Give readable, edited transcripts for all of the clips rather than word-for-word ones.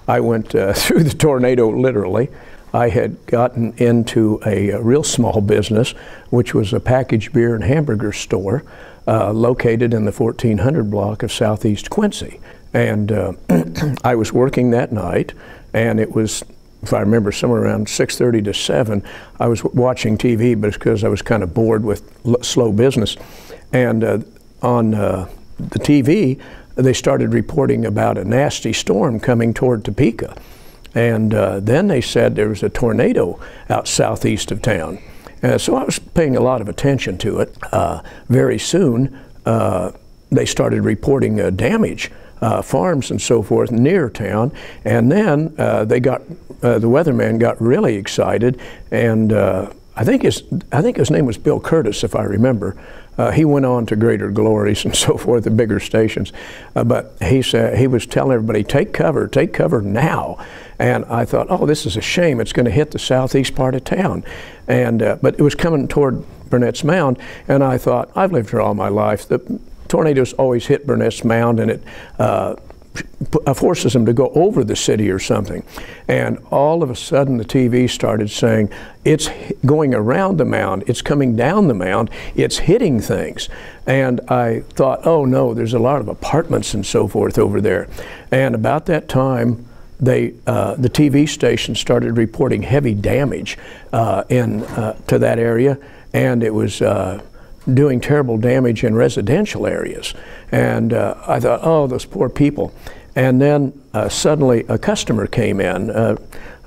I went through the tornado literally. I had gotten into a real small business, which was a packaged beer and hamburger store located in the 1400 block of Southeast Quincy. And I was working that night, and it was, if I remember, somewhere around 6:30 to 7. I was watching TV, but it's because I was kind of bored with slow business. And on the TV, they started reporting about a nasty storm coming toward Topeka. And then they said there was a tornado out southeast of town. So I was paying a lot of attention to it. Very soon, they started reporting damage, farms and so forth near town. And then the weatherman got really excited, and I think his name was Bill Curtis, if I remember. He went on to greater glories and so forth, the bigger stations. But he said, he was telling everybody, take cover now. And I thought, oh, this is a shame. It's going to hit the southeast part of town. And but it was coming toward Burnett's Mound, and I thought, I've lived here all my life. The tornadoes always hit Burnett's Mound, and it forces them to go over the city or something. And all of a sudden the TV started saying, it's going around the mound, it's coming down the mound, it's hitting things. And I thought, oh no, there's a lot of apartments and so forth over there. And about that time, the TV station started reporting heavy damage to that area, and it was doing terrible damage in residential areas. And I thought, oh, those poor people. And then suddenly a customer came in,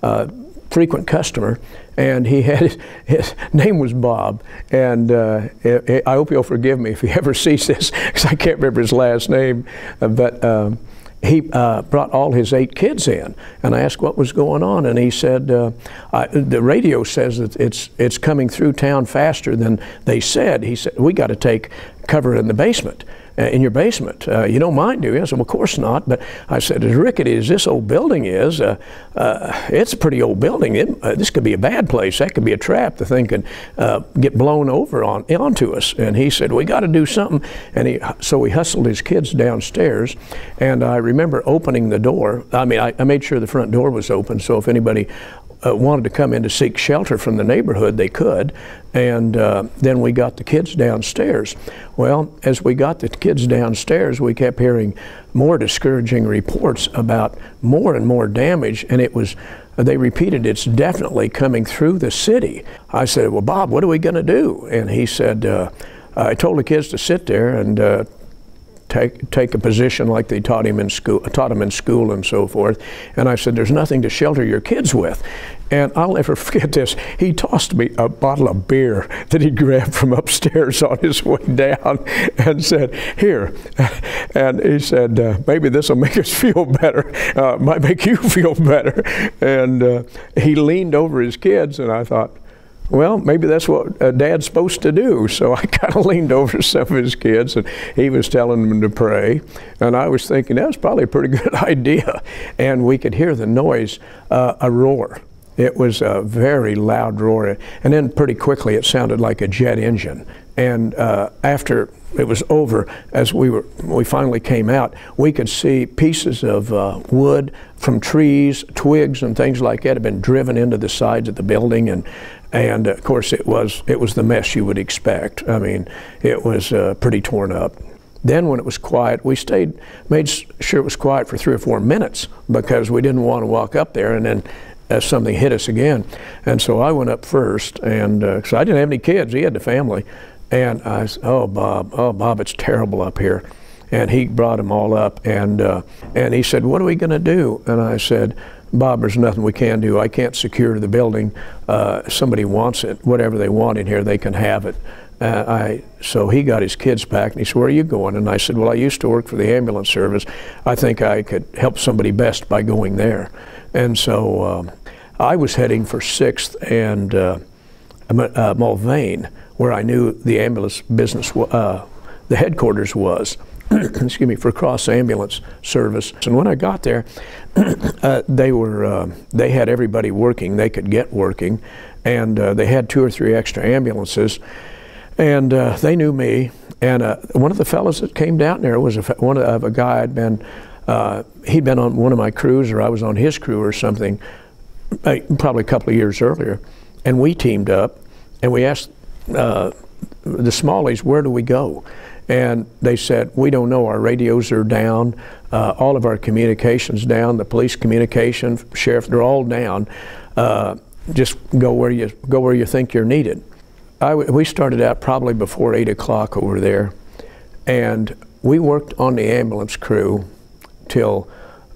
a frequent customer, and he had his name was Bob. And I hope you'll forgive me if he ever sees this, because I can't remember his last name. But he brought all his 8 kids in, and I asked what was going on, and he said, the radio says that it's coming through town faster than they said. He said, we got to take cover in the basement, in your basement. You don't mind, do you? I said, well, of course not. But I said, as rickety as this old building is, it's a pretty old building. This could be a bad place. That could be a trap. The thing could get blown over onto us. And he said, we got to do something. And so he hustled his kids downstairs. And I remember opening the door. I mean, I made sure the front door was open, so if anybody wanted to come in to seek shelter from the neighborhood, they could. And then we got the kids downstairs. Well, as we got the kids downstairs, we kept hearing more discouraging reports about more and more damage, and they repeated, it's definitely coming through the city. I said, well, Bob, what are we going to do? And he said, I told the kids to sit there and take a position like they taught him in school and so forth. And I said, there's nothing to shelter your kids with. And I'll never forget this. He tossed me a bottle of beer that he grabbed from upstairs on his way down and said, here. And he said, maybe this will make us feel better. Might make you feel better. And he leaned over his kids, and I thought, well, maybe that's what Dad's supposed to do. So I kind of leaned over some of his kids, and he was telling them to pray. And I was thinking, that was probably a pretty good idea. And we could hear the noise, a roar. It was a very loud roar. And then pretty quickly it sounded like a jet engine. And after it was over, as we finally came out, we could see pieces of wood from trees, twigs, and things like that had been driven into the sides of the building. And of course, it was the mess you would expect. I mean, it was pretty torn up. Then when it was quiet, we made sure it was quiet for 3 or 4 minutes, because we didn't want to walk up there and then something hit us again. And so I went up first, and so I didn't have any kids. He had the family. And I said, oh, Bob, it's terrible up here. And he brought them all up, and he said, what are we going to do? And I said, Bob, there's nothing we can do. I can't secure the building. Somebody wants it. Whatever they want in here, they can have it. So he got his kids back, and he said, where are you going? And I said, well, I used to work for the ambulance service. I think I could help somebody best by going there. And so I was heading for 6th and Mulvane, where I knew the ambulance business, the headquarters was, excuse me, for Cross Ambulance Service. And when I got there, they had everybody working they could get working, and they had 2 or 3 extra ambulances, and they knew me. And one of the fellows that came down there was a guy I'd been He'd been on one of my crews, or I was on his crew or something, probably a couple of years earlier, and we teamed up, and we asked the Smalleys, where do we go? And they said, we don't know, our radios are down, all of our communications down, the police communication, sheriff, they're all down. Just go where you think you're needed. We started out probably before 8 o'clock over there, and we worked on the ambulance crew till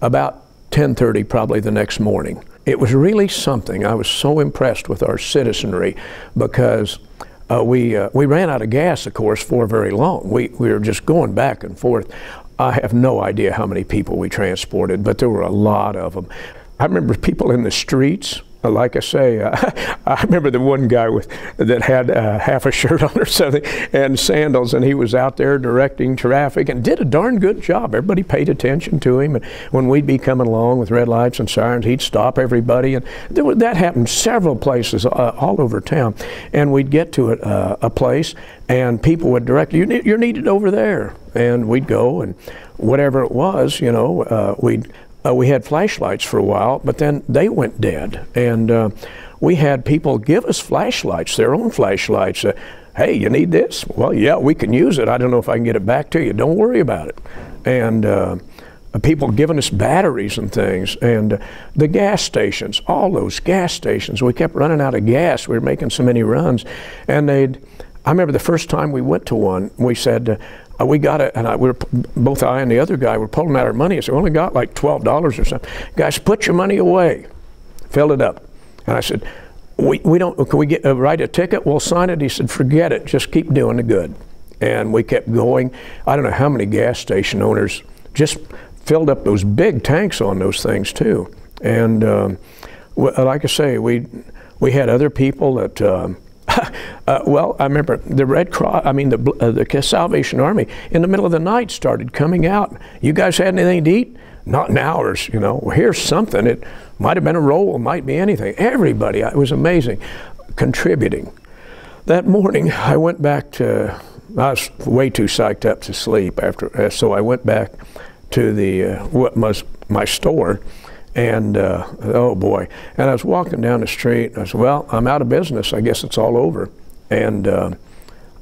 about 10:30 probably the next morning. It was really something. I was so impressed with our citizenry, because we ran out of gas, of course, for very long. We were just going back and forth. I have no idea how many people we transported, but there were a lot of them. I remember people in the streets. Like I say, I remember the one guy that had half a shirt on or something and sandals, and he was out there directing traffic and did a darn good job. Everybody paid attention to him, and when we'd be coming along with red lights and sirens, he'd stop everybody. And that happened several places all over town. And we'd get to a place, and people would direct, you're needed over there. And we'd go, and whatever it was, you know, we had flashlights for a while, but then they went dead. And we had people give us flashlights, their own flashlights. Hey, you need this? Well, yeah, we can use it. I don't know if I can get it back to you. Don't worry about it. And people giving us batteries and things. And the gas stations, all those gas stations, we kept running out of gas. We were making so many runs. And I remember the first time we went to one, we said, we got it, and both I and the other guy were pulling out our money. I said, we only got like $12 or something. Guys, put your money away. Filled it up. And I said, we don't, can we write a ticket? We'll sign it. He said, forget it. Just keep doing the good. And we kept going. I don't know how many gas station owners just filled up those big tanks on those things too. And like I say, we had other people that, well, I remember the Red Cross, the Salvation Army, in the middle of the night started coming out. You guys had anything to eat? Not in hours, you know. Well, here's something. It might have been a roll, might be anything. Everybody, it was amazing, contributing. That morning, I went back to, I was way too psyched up to sleep after, so I went back to what was my store. And oh boy, and I was walking down the street, and I said, well, I'm out of business, I guess it's all over. And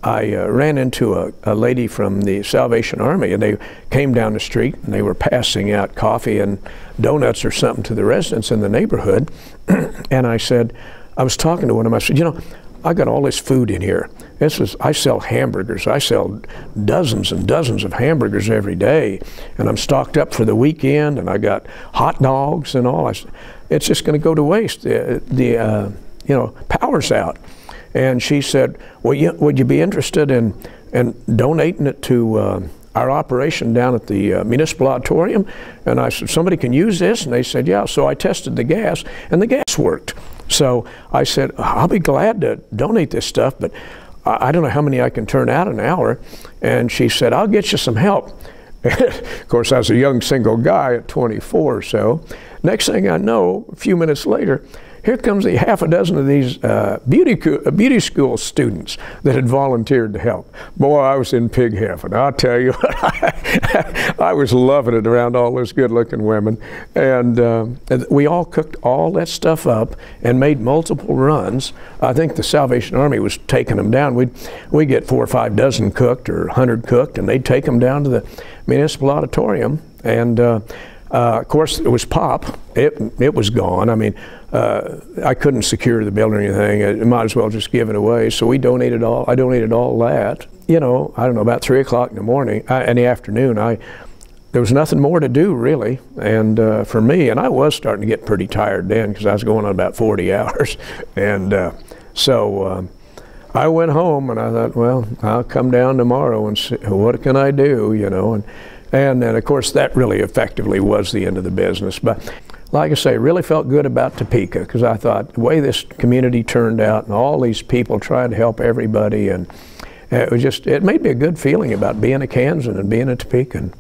I ran into a lady from the Salvation Army, and they came down the street, and they were passing out coffee and donuts or something to the residents in the neighborhood. And I said, I was talking to one of them, I said, you know, I got all this food in here. I sell hamburgers. I sell dozens and dozens of hamburgers every day, and I'm stocked up for the weekend, and I got hot dogs and all. I said, it's just going to go to waste. You know, power's out. And she said, well, would you be interested in donating it to our operation down at the municipal auditorium? And I said, somebody can use this? And they said, yeah. So I tested the gas, and the gas worked. So I said, I'll be glad to donate this stuff, but I don't know how many I can turn out in an hour. And she said, I'll get you some help. Of course, I was a young single guy at 24 or so. Next thing I know, a few minutes later, here comes a half a dozen of these beauty school students that had volunteered to help. Boy, I was in pig heaven. I'll tell you, I was loving it around all those good-looking women. And we all cooked all that stuff up and made multiple runs. I think the Salvation Army was taking them down. We'd get 4 or 5 dozen cooked or 100 cooked, and they'd take them down to the municipal auditorium. And of course, it was pop. It was gone. I mean, I couldn't secure the building or anything. I might as well just give it away. So we donated all. I donated all that. You know, I don't know, about 3 o'clock in the morning, in the afternoon. There was nothing more to do really, and for me, and I was starting to get pretty tired then because I was going on about 40 hours, and so I went home and I thought, well, I'll come down tomorrow and see what can I do, you know, and then of course that really effectively was the end of the business. But like I say, really felt good about Topeka because I thought the way this community turned out and all these people trying to help everybody, and it made me a good feeling about being a Kansan and being a Topekan.